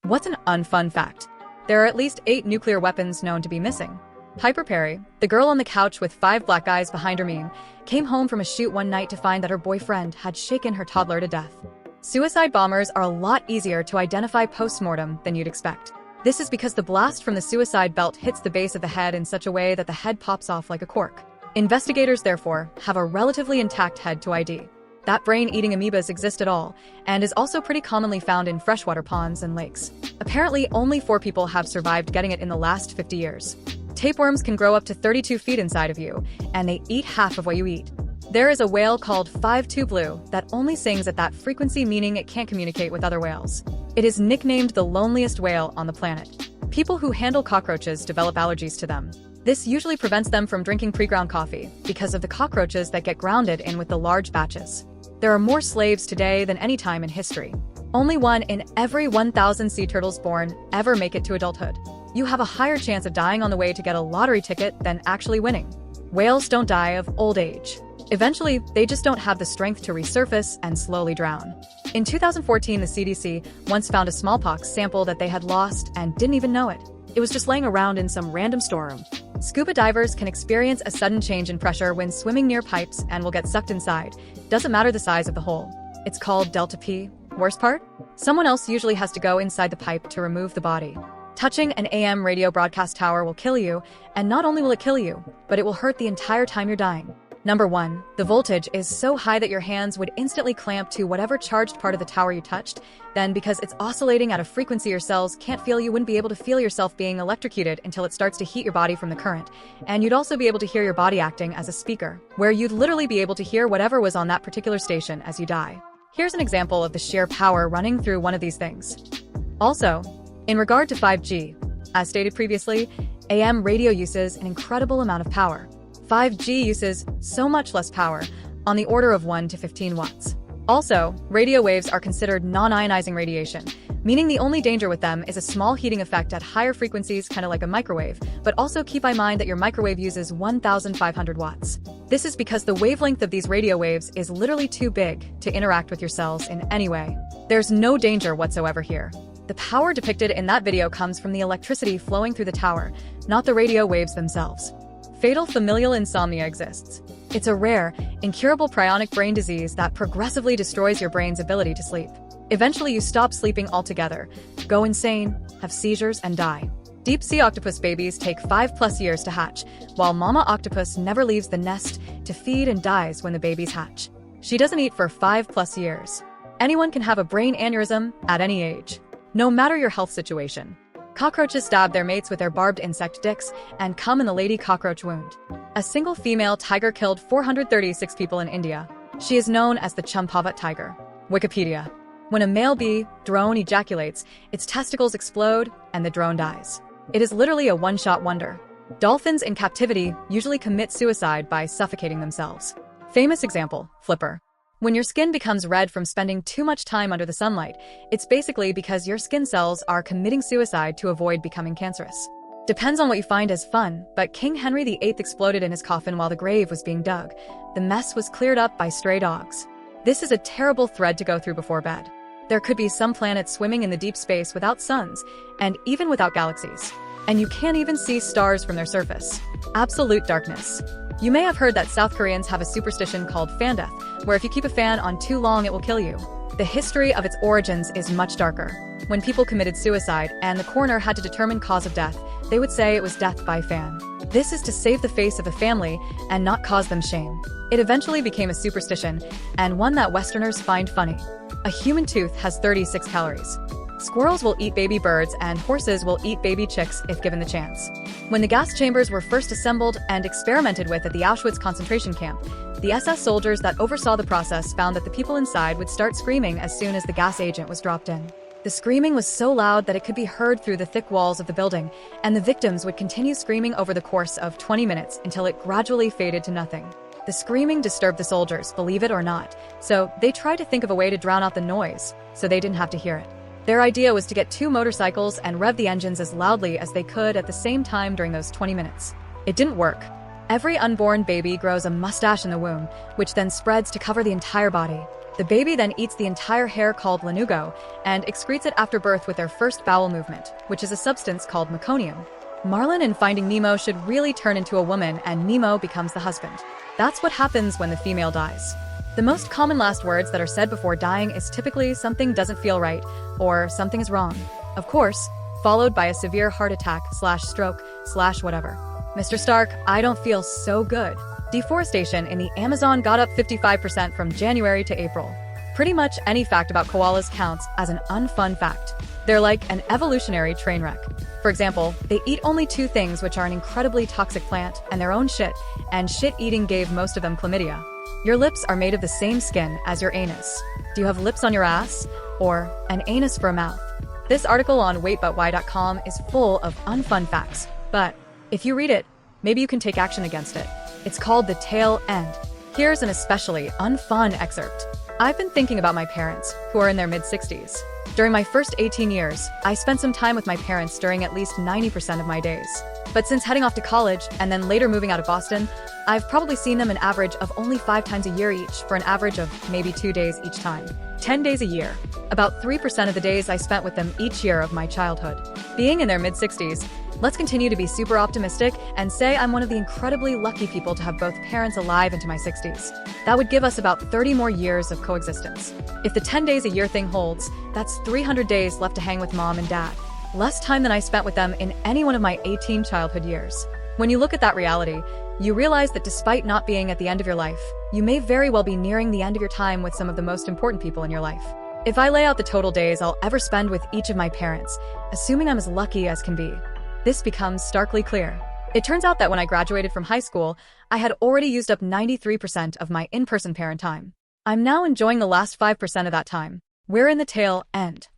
What's an unfun fact? There are at least 8 nuclear weapons known to be missing. Piper Perry, the girl on the couch with 5 black guys behind her meme, came home from a shoot one night to find that her boyfriend had shaken her toddler to death. Suicide bombers are a lot easier to identify post-mortem than you'd expect. This is because the blast from the suicide belt hits the base of the head in such a way that the head pops off like a cork. Investigators, therefore, have a relatively intact head to ID. That brain-eating amoebas exist at all, and is also pretty commonly found in freshwater ponds and lakes. Apparently, only 4 people have survived getting it in the last 50 years. Tapeworms can grow up to 32 feet inside of you, and they eat half of what you eat. There is a whale called 5'2" blue that only sings at that frequency, meaning it can't communicate with other whales. It is nicknamed the loneliest whale on the planet. People who handle cockroaches develop allergies to them. This usually prevents them from drinking pre-ground coffee because of the cockroaches that get grounded in with the large batches. There are more slaves today than any time in history. Only 1 in every 1,000 sea turtles born ever make it to adulthood. You have a higher chance of dying on the way to get a lottery ticket than actually winning. Whales don't die of old age. Eventually, they just don't have the strength to resurface and slowly drown. In 2014, the CDC once found a smallpox sample that they had lost and didn't even know it. It was just laying around in some random storeroom. Scuba divers can experience a sudden change in pressure when swimming near pipes and will get sucked inside. Doesn't matter the size of the hole. It's called delta P. Worst part? Someone else usually has to go inside the pipe to remove the body. Touching an AM radio broadcast tower will kill you, and not only will it kill you, but it will hurt the entire time you're dying. Number 1, the voltage is so high that your hands would instantly clamp to whatever charged part of the tower you touched. Then, because it's oscillating at a frequency your cells can't feel, you wouldn't be able to feel yourself being electrocuted until it starts to heat your body from the current. And you'd also be able to hear your body acting as a speaker, where you'd literally be able to hear whatever was on that particular station as you die. Here's an example of the sheer power running through one of these things. Also, in regard to 5G, as stated previously, AM radio uses an incredible amount of power. 5G uses so much less power, on the order of 1 to 15 watts. Also, radio waves are considered non-ionizing radiation, meaning the only danger with them is a small heating effect at higher frequencies, kind of like a microwave, but also keep in mind that your microwave uses 1,500 watts. This is because the wavelength of these radio waves is literally too big to interact with your cells in any way. There's no danger whatsoever here. The power depicted in that video comes from the electricity flowing through the tower, not the radio waves themselves. Fatal familial insomnia exists. It's a rare, incurable prionic brain disease that progressively destroys your brain's ability to sleep. Eventually, you stop sleeping altogether, go insane, have seizures, and die. Deep-sea octopus babies take 5+ years to hatch, while mama octopus never leaves the nest to feed and dies when the babies hatch. She doesn't eat for 5+ years. Anyone can have a brain aneurysm at any age, no matter your health situation. Cockroaches stab their mates with their barbed insect dicks and come in the lady cockroach wound. A single female tiger killed 436 people in India. She is known as the Champavat tiger. Wikipedia. When a male bee drone ejaculates, its testicles explode and the drone dies. It is literally a one-shot wonder. Dolphins in captivity usually commit suicide by suffocating themselves. Famous example, Flipper. When your skin becomes red from spending too much time under the sunlight, it's basically because your skin cells are committing suicide to avoid becoming cancerous. Depends on what you find as fun, but King Henry VIII exploded in his coffin while the grave was being dug. The mess was cleared up by stray dogs. This is a terrible thread to go through before bed. There could be some planets swimming in the deep space without suns, and even without galaxies. And you can't even see stars from their surface. Absolute darkness. You may have heard that South Koreans have a superstition called fan death, where if you keep a fan on too long, it will kill you. The history of its origins is much darker. When people committed suicide and the coroner had to determine cause of death, they would say it was death by fan. This is to save the face of the family and not cause them shame. It eventually became a superstition, and one that Westerners find funny. A human tooth has 36 calories. Squirrels will eat baby birds and horses will eat baby chicks if given the chance. When the gas chambers were first assembled and experimented with at the Auschwitz concentration camp, the SS soldiers that oversaw the process found that the people inside would start screaming as soon as the gas agent was dropped in. The screaming was so loud that it could be heard through the thick walls of the building, and the victims would continue screaming over the course of 20 minutes until it gradually faded to nothing. The screaming disturbed the soldiers, believe it or not, so they tried to think of a way to drown out the noise, so they didn't have to hear it. Their idea was to get 2 motorcycles and rev the engines as loudly as they could at the same time during those 20 minutes. It didn't work. Every unborn baby grows a mustache in the womb, which then spreads to cover the entire body. The baby then eats the entire hair called lanugo and excretes it after birth with their first bowel movement, which is a substance called meconium. Marlin in Finding Nemo should really turn into a woman and Nemo becomes the husband. That's what happens when the female dies. The most common last words that are said before dying is typically something doesn't feel right or something is wrong. Of course, followed by a severe heart attack / stroke / whatever. Mr. Stark, I don't feel so good. Deforestation in the Amazon got up 55% from January to April. Pretty much any fact about koalas counts as an unfun fact. They're like an evolutionary train wreck. For example, they eat only 2 things, which are an incredibly toxic plant and their own shit, and shit eating gave most of them chlamydia. Your lips are made of the same skin as your anus. Do you have lips on your ass? Or an anus for a mouth? This article on waitbutwhy.com is full of unfun facts, but if you read it, maybe you can take action against it. It's called The Tail End. Here's an especially unfun excerpt. I've been thinking about my parents, who are in their mid-60s. During my first 18 years, I spent some time with my parents during at least 90% of my days. But since heading off to college and then later moving out of Boston, I've probably seen them an average of only 5 times a year each, for an average of maybe 2 days each time. 10 days a year. About 3% of the days I spent with them each year of my childhood. Being in their mid-60s, let's continue to be super optimistic and say I'm one of the incredibly lucky people to have both parents alive into my 60s. That would give us about 30 more years of coexistence. If the 10 days a year thing holds, that's 300 days left to hang with mom and dad. Less time than I spent with them in any one of my 18 childhood years. When you look at that reality, you realize that despite not being at the end of your life, you may very well be nearing the end of your time with some of the most important people in your life. If I lay out the total days I'll ever spend with each of my parents, assuming I'm as lucky as can be, this becomes starkly clear. It turns out that when I graduated from high school, I had already used up 93% of my in-person parent time. I'm now enjoying the last 5% of that time. We're in the tail end.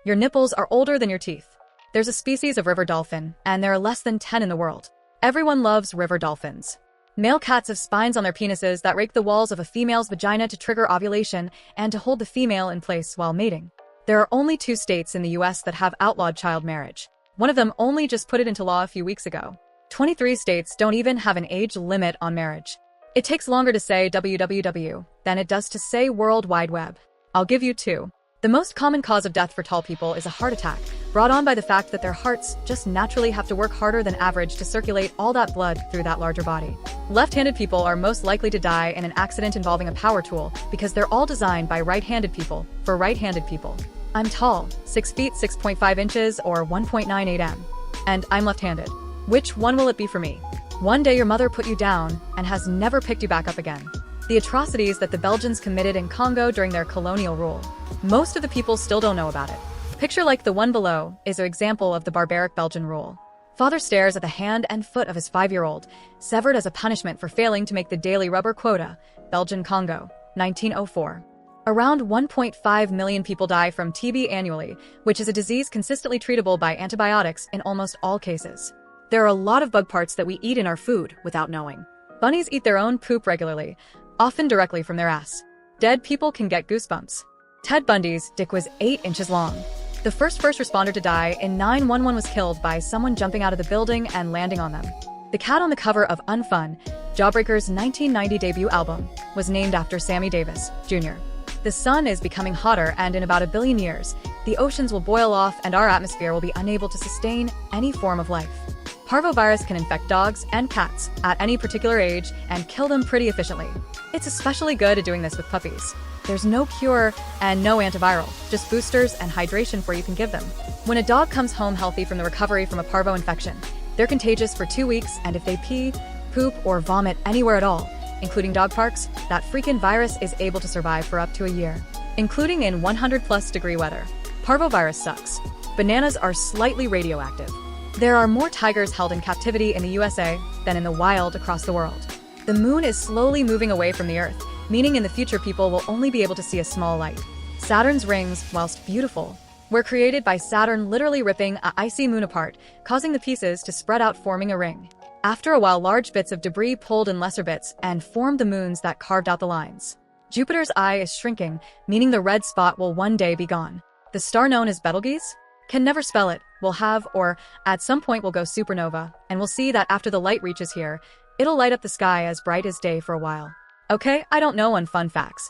Your nipples are older than your teeth. There's a species of river dolphin, and there are less than 10 in the world. Everyone loves river dolphins. Male cats have spines on their penises that rake the walls of a female's vagina to trigger ovulation and to hold the female in place while mating. There are only 2 states in the US that have outlawed child marriage. One of them only just put it into law a few weeks ago. 23 states don't even have an age limit on marriage. It takes longer to say www than it does to say World Wide Web. I'll give you 2. The most common cause of death for tall people is a heart attack, brought on by the fact that their hearts just naturally have to work harder than average to circulate all that blood through that larger body. Left-handed people are most likely to die in an accident involving a power tool because they're all designed by right-handed people for right-handed people. I'm tall, 6 feet 6.5 inches or 1.98 m. And I'm left-handed. Which one will it be for me? One day your mother put you down and has never picked you back up again. The atrocities that the Belgians committed in Congo during their colonial rule. Most of the people still don't know about it. Picture like the one below is an example of the barbaric Belgian rule. Father stares at the hand and foot of his 5-year-old, severed as a punishment for failing to make the daily rubber quota. Belgian Congo, 1904. Around 1.5 million people die from TB annually, which is a disease consistently treatable by antibiotics in almost all cases. There are a lot of bug parts that we eat in our food without knowing. Bunnies eat their own poop regularly, often directly from their ass. Dead people can get goosebumps. Ted Bundy's dick was 8 inches long. The first responder to die in 911 was killed by someone jumping out of the building and landing on them. The cat on the cover of Unfun, Jawbreaker's 1990 debut album, was named after Sammy Davis, Jr. The sun is becoming hotter, and in about 1 billion years, the oceans will boil off and our atmosphere will be unable to sustain any form of life. Parvovirus can infect dogs and cats at any particular age and kill them pretty efficiently. It's especially good at doing this with puppies. There's no cure and no antiviral, just boosters and hydration for you can give them. When a dog comes home healthy from the recovery from a parvo infection, they're contagious for 2 weeks, and if they pee, poop, or vomit anywhere at all, including dog parks, that freaking virus is able to survive for up to a year, including in 100+ degree weather. Parvovirus sucks. Bananas are slightly radioactive. There are more tigers held in captivity in the USA than in the wild across the world. The moon is slowly moving away from the Earth, meaning in the future people will only be able to see a small light. Saturn's rings, whilst beautiful, were created by Saturn literally ripping a icy moon apart, causing the pieces to spread out, forming a ring. After a while, large bits of debris pulled in lesser bits and formed the moons that carved out the lines. Jupiter's eye is shrinking, meaning the red spot will one day be gone. The star known as Betelgeuse? Can never spell it, will have, or at some point will go supernova, and we'll see that after the light reaches here, it'll light up the sky as bright as day for a while. Okay, I don't know on fun facts,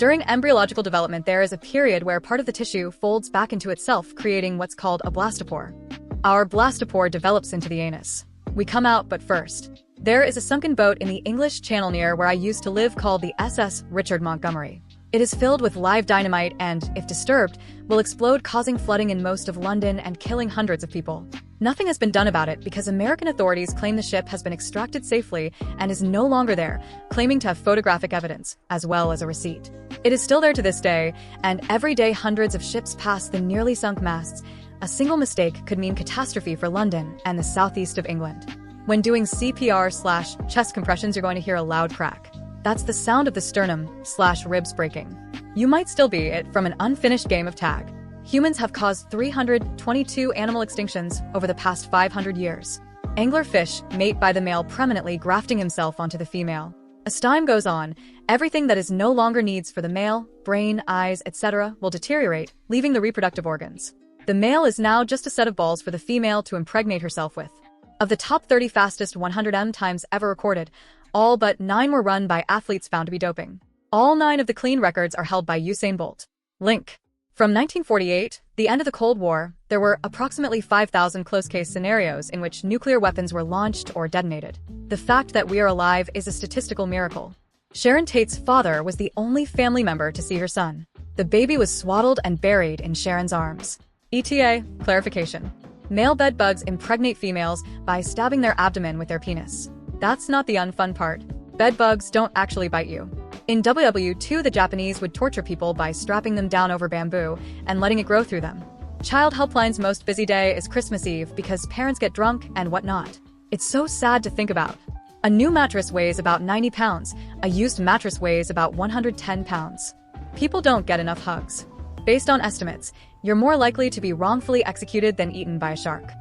During embryological development, there is a period where part of the tissue folds back into itself, creating what's called a blastopore. Our blastopore develops into the anus. We come out, but first. There is a sunken boat in the English Channel near where I used to live called the SS Richard Montgomery. It is filled with live dynamite and, if disturbed, will explode, causing flooding in most of London and killing hundreds of people. Nothing has been done about it because American authorities claim the ship has been extracted safely and is no longer there, claiming to have photographic evidence, as well as a receipt. It is still there to this day, and every day hundreds of ships pass the nearly sunk masts. A single mistake could mean catastrophe for London and the southeast of England. When doing CPR/chest compressions, you're going to hear a loud crack. That's the sound of the sternum/ribs breaking. You might still be it from an unfinished game of tag. Humans have caused 322 animal extinctions over the past 500 years. Anglerfish mate by the male permanently grafting himself onto the female. As time goes on, everything that is no longer needs for the male, brain, eyes, etc., will deteriorate, leaving the reproductive organs. The male is now just a set of balls for the female to impregnate herself with. Of the top 30 fastest 100 times ever recorded, all but 9 were run by athletes found to be doping. All 9 of the clean records are held by Usain Bolt. Link. From 1948, the end of the Cold War, there were approximately 5,000 close-case scenarios in which nuclear weapons were launched or detonated. The fact that we are alive is a statistical miracle. Sharon Tate's father was the only family member to see her son. The baby was swaddled and buried in Sharon's arms. ETA, clarification. Male bedbugs impregnate females by stabbing their abdomen with their penis. That's not the unfun part. Bedbugs don't actually bite you. In WW2, the Japanese would torture people by strapping them down over bamboo and letting it grow through them. Child Helpline's most busy day is Christmas Eve because parents get drunk and whatnot. It's so sad to think about. A new mattress weighs about 90 pounds. A used mattress weighs about 110 pounds. People don't get enough hugs. Based on estimates, you're more likely to be wrongfully executed than eaten by a shark.